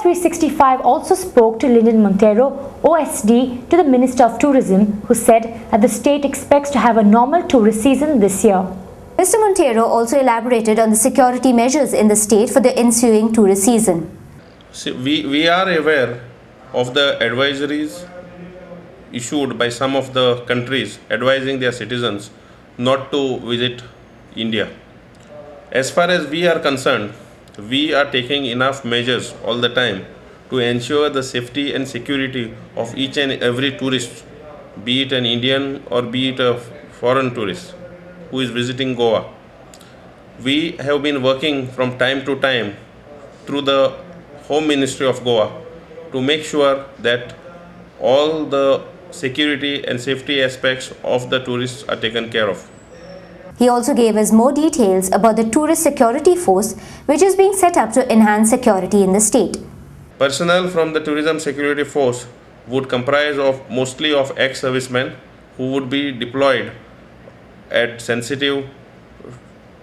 Goa 365 also spoke to Lyndon Montero, OSD, to the Minister of Tourism, who said that the state expects to have a normal tourist season this year. Mr. Montero also elaborated on the security measures in the state for the ensuing tourist season. See, we are aware of the advisories issued by some of the countries advising their citizens not to visit India. As far as we are concerned, we are taking enough measures all the time to ensure the safety and security of each and every tourist, be it an Indian or be it a foreign tourist who is visiting Goa. We have been working from time to time through the Home Ministry of Goa to make sure that all the security and safety aspects of the tourists are taken care of. He also gave us more details about the Tourist Security Force, which is being set up to enhance security in the state. Personnel from the Tourism Security Force would comprise of mostly of ex-servicemen who would be deployed at sensitive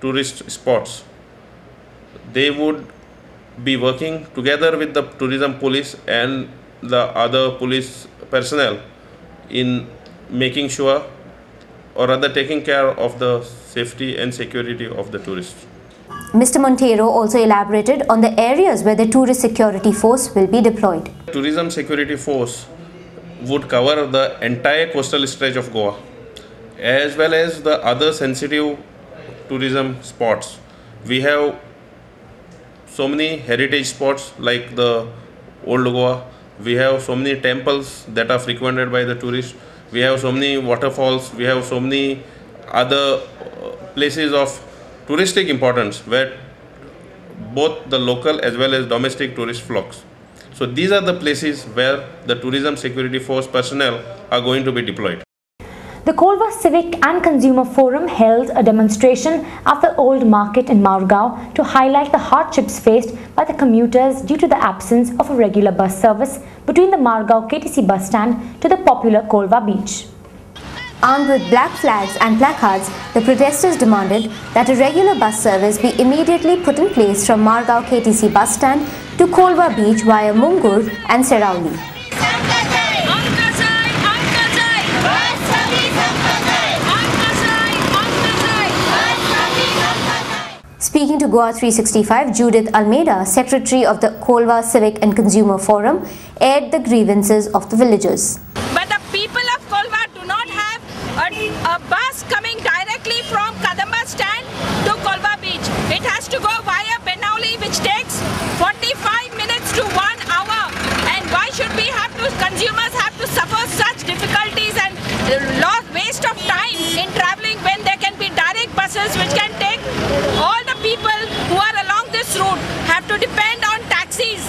tourist spots. They would be working together with the tourism police and the other police personnel in making sure or rather taking care of the safety and security of the tourists. Mr. Montero also elaborated on the areas where the Tourist Security Force will be deployed. Tourism Security Force would cover the entire coastal stretch of Goa as well as the other sensitive tourism spots. We have so many heritage spots like the Old Goa. We have so many temples that are frequented by the tourists. We have so many waterfalls. We have so many other places of touristic importance where both the local as well as domestic tourist flocks. So these are the places where the Tourism Security Force personnel are going to be deployed. The Kolva Civic and Consumer Forum held a demonstration at the Old Market in Margao to highlight the hardships faced by the commuters due to the absence of a regular bus service between the Margao KTC bus stand to the popular Kolva beach. Armed with black flags and placards, the protesters demanded that a regular bus service be immediately put in place from Margao KTC bus stand to Kolva beach via Mungur and Serauli. Speaking to Goa 365, Judith Almeida, Secretary of the Kolva Civic and Consumer Forum, aired the grievances of the villagers. But the people of Kolva do not have a bus coming directly from Kadamba stand to Kolva beach. It has to go via Benauli, which takes 45 minutes to 1 hour. And why should we have to, consumers have to suffer such difficulties and waste of time in travelling when there can be direct buses which can take all the people who are along this route have to depend on taxis.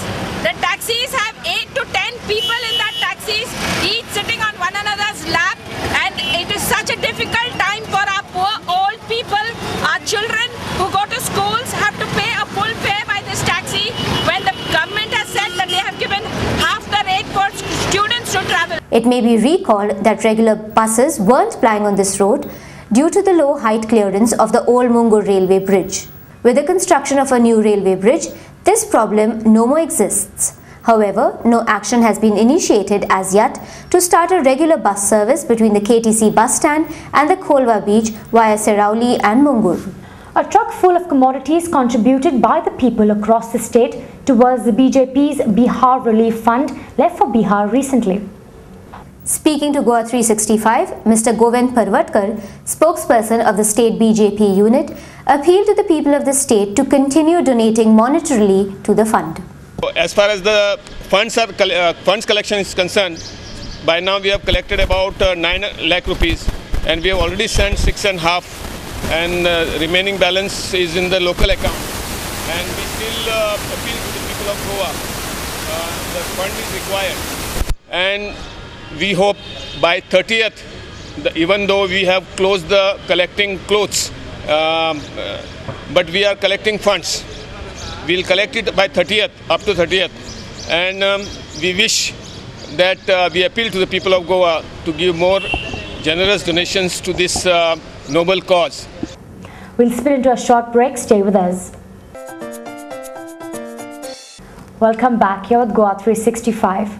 The taxis have 8 to 10 people in that taxis, each sitting on one another's lap, and it is such a difficult time for our poor old people. Our children who go to schools have to pay a full fare by this taxi when the government has said that they have given half the rate for students to travel. It may be recalled that regular buses weren't plying on this road due to the low height clearance of the old Mungur railway bridge. With the construction of a new railway bridge, this problem no more exists. However, no action has been initiated as yet to start a regular bus service between the KTC bus stand and the Kolva beach via Serauli and Mungur. A truck full of commodities contributed by the people across the state towards the BJP's Bihar Relief Fund left for Bihar recently. Speaking to Goa 365, Mr. Govind Parvatkar, spokesperson of the state BJP unit, appealed to the people of the state to continue donating monetarily to the fund. As far as the funds collection is concerned, by now we have collected about 9 lakh rupees and we have already sent 6.5, and remaining balance is in the local account. And we still appeal to the people of Goa. The fund is required. And we hope by 30th, even though we have closed the collecting clothes, but we are collecting funds. We will collect it by 30th, up to 30th. And we wish that we appeal to the people of Goa to give more generous donations to this noble cause. We'll spin into a short break. Stay with us. Welcome back here with Goa 365.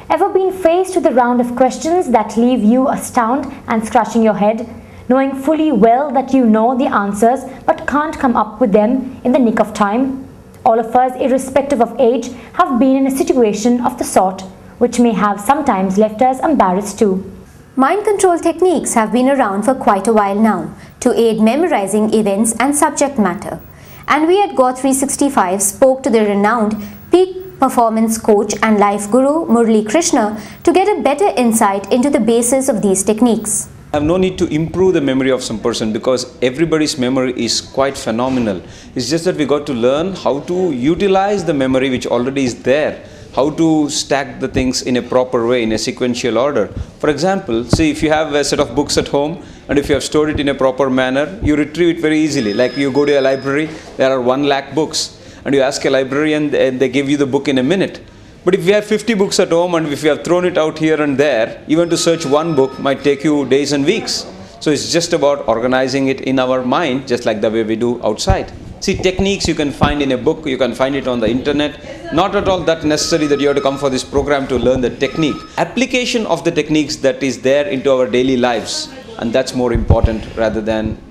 Ever been faced with a round of questions that leave you astounded and scratching your head, knowing fully well that you know the answers but can't come up with them in the nick of time? All of us, irrespective of age, have been in a situation of the sort, which may have sometimes left us embarrassed too. Mind control techniques have been around for quite a while now to aid memorizing events and subject matter. And we at Goa 365 spoke to the renowned peak performance coach and life guru Murali Krishna to get a better insight into the basis of these techniques. I have no need to improve the memory of some person because everybody's memory is quite phenomenal. It's just that we got to learn how to utilize the memory which already is there, how to stack the things in a proper way, in a sequential order. For example, see, if you have a set of books at home and if you have stored it in a proper manner, you retrieve it very easily. Like you go to a library, there are 1 lakh books and you ask a librarian and they give you the book in a minute. But if you have 50 books at home and if you have thrown it out here and there, even to search one book might take you days and weeks. So it's just about organizing it in our mind, just like the way we do outside. See, techniques you can find in a book, you can find it on the internet. Not at all that necessary that you have to come for this program to learn the technique. Application of the techniques that is there into our daily lives, and that's more important rather than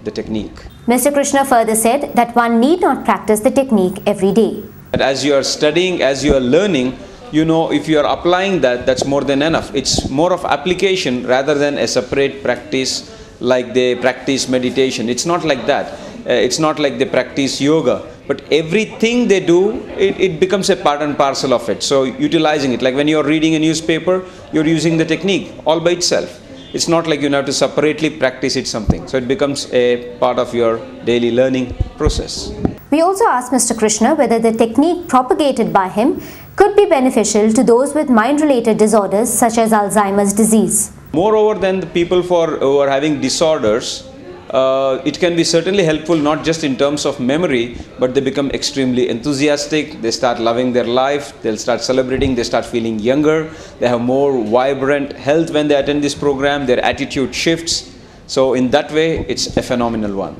the technique. Mr. Krishna further said that one need not practice the technique every day. As you are studying, as you are learning, you know, if you are applying that, that's more than enough. It's more of application rather than a separate practice like they practice meditation. It's not like that. It's not like they practice yoga. But everything they do, it becomes a part and parcel of it. So utilizing it, like when you're reading a newspaper, you're using the technique all by itself. It's not like you have to separately practice it something. So it becomes a part of your daily learning process. We also asked Mr. Krishna whether the technique propagated by him could be beneficial to those with mind-related disorders such as Alzheimer's disease. Moreover than the people who are having disorders, it can be certainly helpful not just in terms of memory, but they become extremely enthusiastic, they start loving their life, they'll start celebrating, they start feeling younger, they have more vibrant health when they attend this program, their attitude shifts. So in that way, it's a phenomenal one.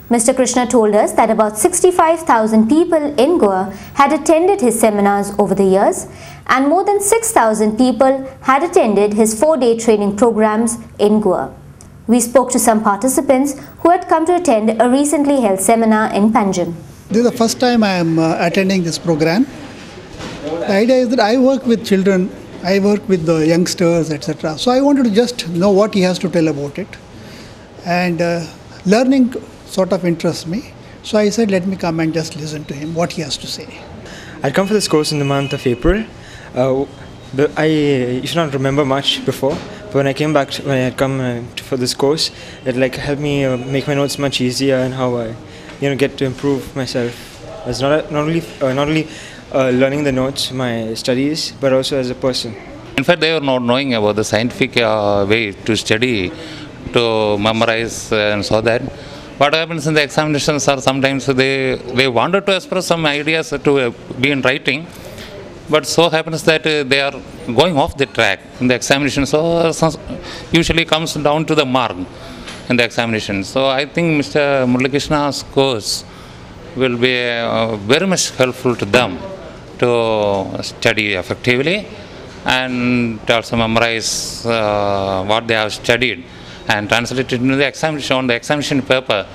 Mr. Krishna told us that about 65,000 people in Goa had attended his seminars over the years, and more than 6,000 people had attended his 4-day training programs in Goa. We spoke to some participants who had come to attend a recently held seminar in Panjim. This is the first time I am attending this program. The idea is that I work with children, I work with the youngsters, etc. So I wanted to just know what he has to tell about it. And learning sort of interests me. So I said, let me come and just listen to him, what he has to say. I'd come for this course in the month of April. I used to not remember much before, but when I came back, when I had come for this course, it helped me make my notes much easier and how I, get to improve myself. As not only learning the notes, my studies, but also as a person. In fact, they were not knowing about the scientific way to study, to memorize, and so that. What happens in the examinations are sometimes they wanted to express some ideas to be in writing, but so happens that they are going off the track in the examination, so usually comes down to the mark in the examination. So I think Mr. Murali Krishna's course will be very much helpful to them to study effectively and also memorize what they have studied and translate it into the examination on the examination paper